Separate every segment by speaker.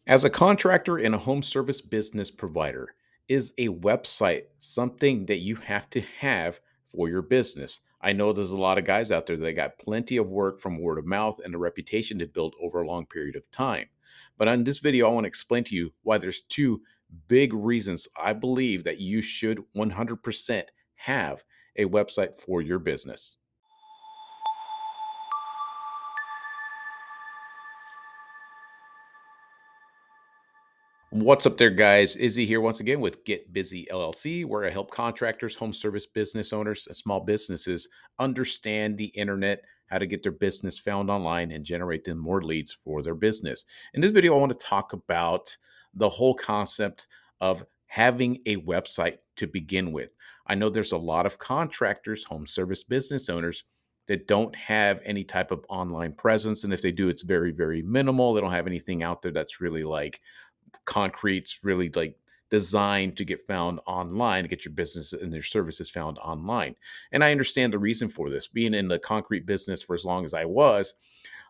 Speaker 1: As a contractor and a home service business provider, is a website something that you have to have for your business? I know there's a lot of guys out there that got plenty of work from word of mouth and a reputation to build over a long period of time. But on this video, I want to explain to you why there's two big reasons I believe that you should 100% have a website for your business. What's up there, guys? Izzy here once again with Get Busy LLC, where I help contractors, home service business owners, and small businesses understand the internet, how to get their business found online, and generate them more leads for their business. In this video, I want to talk about the whole concept of having a website to begin with. I know there's a lot of contractors, home service business owners that don't have any type of online presence. And if they do, it's very, very minimal. They don't have anything out there that's really like concrete's really like designed to get found online, to get your business and their services found online. And I understand the reason for this. Being in the concrete business for as long as I was,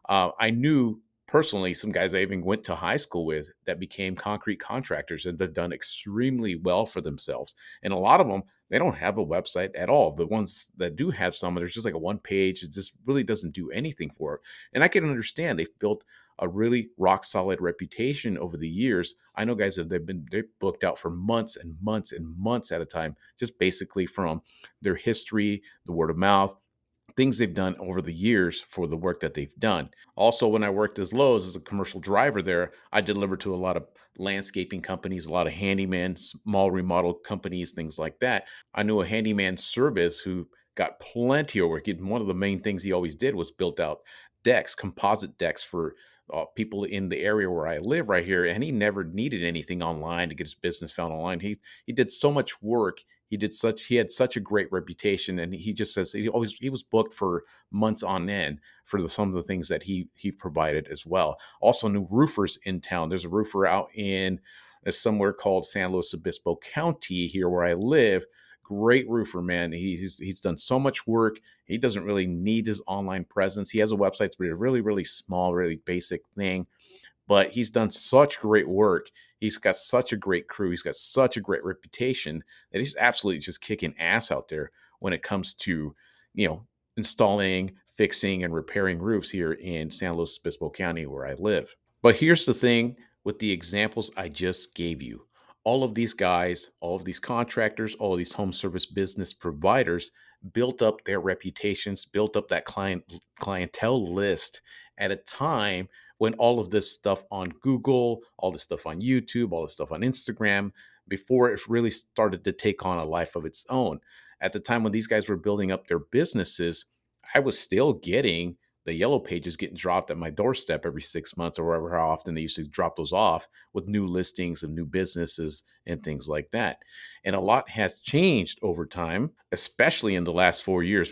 Speaker 1: I knew personally some guys I even went to high school with that became concrete contractors and have done extremely well for themselves. And a lot of them, they don't have a website at all. The ones that do have some, there's just like a one page. It just really doesn't do anything for it. And I can understand they've built a really rock solid reputation over the years. I know guys that they're booked out for months and months and months at a time, just basically from their history, the word of mouth, things they've done over the years for the work that they've done. Also, when I worked as Lowe's as a commercial driver there, I delivered to a lot of landscaping companies, a lot of handyman, small remodel companies, things like that. I knew a handyman service who got plenty of work. One of the main things he always did was built out decks, composite decks for people in the area where I live right here, and he never needed anything online to get his business found online. He did so much work. He had such a great reputation, and he just says he was booked for months on end for some of the things that he provided as well. Also, new roofers in town. There's a roofer out in somewhere called San Luis Obispo County here where I live. Great roofer, man. He's done so much work. He doesn't really need his online presence. He has a website, but a really, really small, really basic thing. But he's done such great work. He's got such a great crew. He's got such a great reputation that he's absolutely just kicking ass out there when it comes to, you know, installing, fixing, and repairing roofs here in San Luis Obispo County where I live. But here's the thing with the examples I just gave you. All of these guys, all of these contractors, all of these home service business providers built up their reputations, built up that clientele list at a time when all of this stuff on Google, all this stuff on YouTube, all this stuff on Instagram, before it really started to take on a life of its own. At the time when these guys were building up their businesses, I was still getting the yellow pages getting dropped at my doorstep every 6 months or wherever how often they used to drop those off with new listings of new businesses and things like that. And a lot has changed over time, especially in the last 4 years,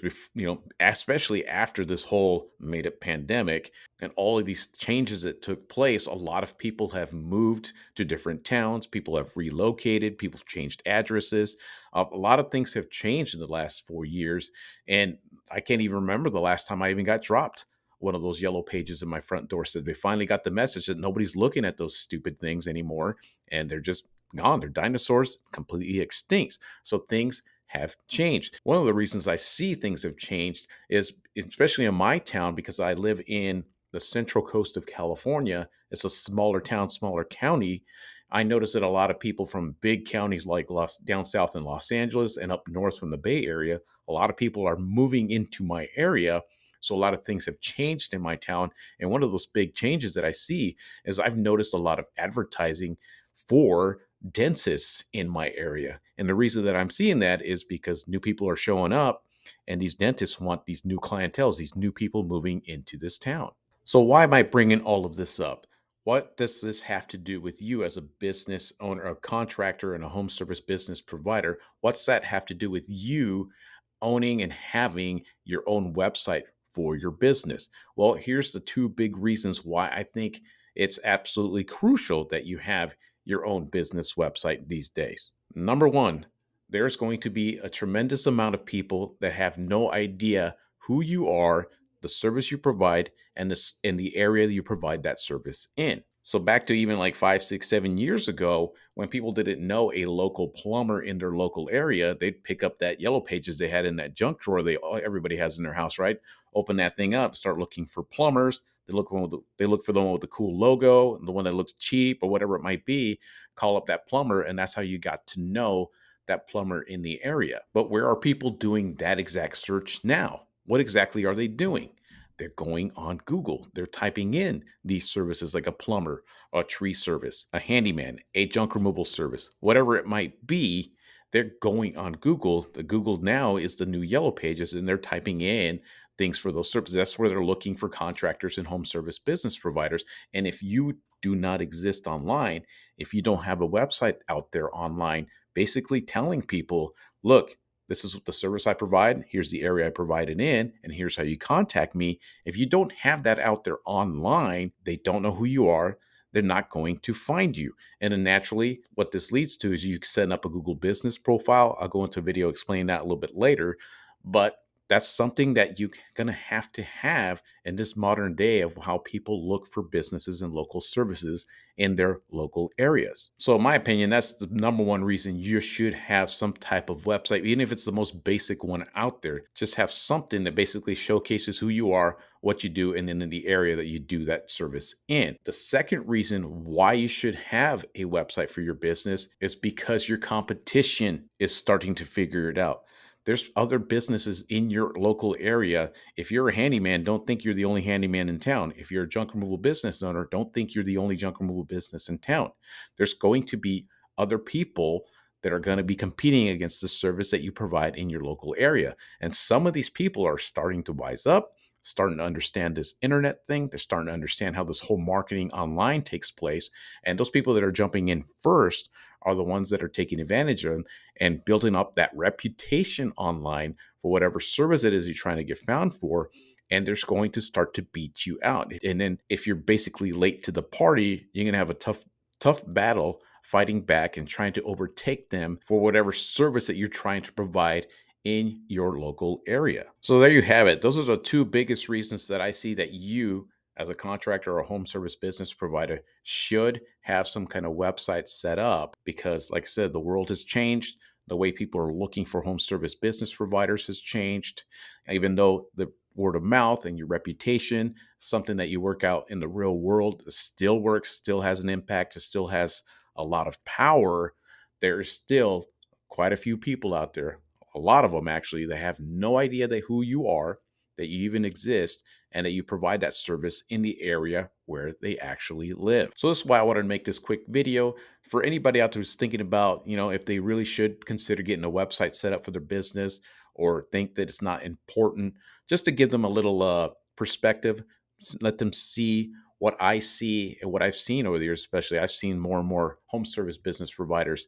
Speaker 1: especially after this whole made up pandemic and all of these changes that took place. A lot of people have moved to different towns, people have relocated, people have changed addresses. A lot of things have changed in the last 4 years. And I can't even remember the last time I even got dropped one of those yellow pages in my front door. Said they finally got the message that nobody's looking at those stupid things anymore and they're just gone. They're dinosaurs, completely extinct. So things have changed. One of the reasons I see things have changed is, especially in my town, because I live in the central coast of California. It's a smaller town, smaller county. I notice that a lot of people from big counties like down south in Los Angeles and up north from the Bay Area, a lot of people are moving into my area. So a lot of things have changed in my town. And one of those big changes that I see is I've noticed a lot of advertising for dentists in my area. And the reason that I'm seeing that is because new people are showing up and these dentists want these new clientels, these new people moving into this town. So why am I bringing all of this up? What does this have to do with you as a business owner, a contractor, and a home service business provider? What's that have to do with you owning and having your own website for your business? Well, here's the two big reasons why I think it's absolutely crucial that you have your own business website these days. Number one, there's going to be a tremendous amount of people that have no idea who you are, the service you provide, and this in the area that you provide that service in. So back to even like 5, 6, 7 years ago, when people didn't know a local plumber in their local area, they'd pick up that yellow pages they had in that junk drawer everybody has in their house, right? Open that thing up, start looking for plumbers. They look for the one with the cool logo, the one that looks cheap or whatever it might be. Call up that plumber, and that's how you got to know that plumber in the area. But where are people doing that exact search now? What exactly are they doing? They're going on Google. They're typing in these services like a plumber, a tree service, a handyman, a junk removal service, whatever it might be. They're going on Google. The Google now is the new yellow pages, and they're typing in things for those services. That's where they're looking for contractors and home service business providers. And if you do not exist online, if you don't have a website out there online, basically telling people, look, this is what the service I provide. Here's the area I provide it in, and here's how you contact me. If you don't have that out there online, they don't know who you are. They're not going to find you. And then naturally, what this leads to is you set up a Google business profile. I'll go into a video explaining that a little bit later. But that's something that you're going to have in this modern day of how people look for businesses and local services in their local areas. So, in my opinion, that's the number one reason you should have some type of website, even if it's the most basic one out there. Just have something that basically showcases who you are, what you do, and then in the area that you do that service in. The second reason why you should have a website for your business is because your competition is starting to figure it out. There's other businesses in your local area. If you're a handyman, don't think you're the only handyman in town. If you're a junk removal business owner, don't think you're the only junk removal business in town. There's going to be other people that are going to be competing against the service that you provide in your local area. And some of these people are starting to wise up, starting to understand this internet thing. They're starting to understand how this whole marketing online takes place. And those people that are jumping in first are the ones that are taking advantage of and building up that reputation online for whatever service it is you're trying to get found for. And they're going to start to beat you out. And then if you're basically late to the party, you're going to have a tough battle fighting back and trying to overtake them for whatever service that you're trying to provide in your local area. So there you have it. Those are the two biggest reasons that I see that you as a contractor or a home service business provider should have some kind of website set up, because like I said, the world has changed. The way people are looking for home service business providers has changed. Even though the word of mouth and your reputation, something that you work out in the real world, still works, still has an impact, it still has a lot of power. There is still quite a few people out there, a lot of them actually, that have no idea that who you are, that you even exist, and that you provide that service in the area where they actually live. So this is why I wanted to make this quick video for anybody out there who's thinking about, if they really should consider getting a website set up for their business, or think that it's not important, just to give them a little perspective, let them see what I see and what I've seen over the years. Especially, I've seen more and more home service business providers,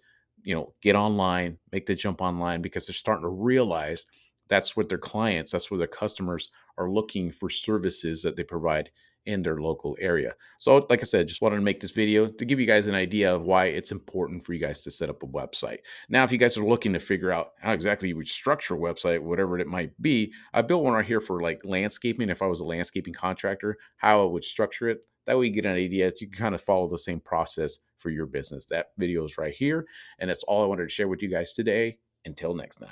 Speaker 1: get online, make the jump online, because they're starting to realize that's what their clients, that's where their customers are looking for services that they provide in their local area. So, like I said, just wanted to make this video to give you guys an idea of why it's important for you guys to set up a website. Now, if you guys are looking to figure out how exactly you would structure a website, whatever it might be, I built one right here for like landscaping. If I was a landscaping contractor, how I would structure it. That way you get an idea. You can kind of follow the same process for your business. That video is right here. And that's all I wanted to share with you guys today. Until next time.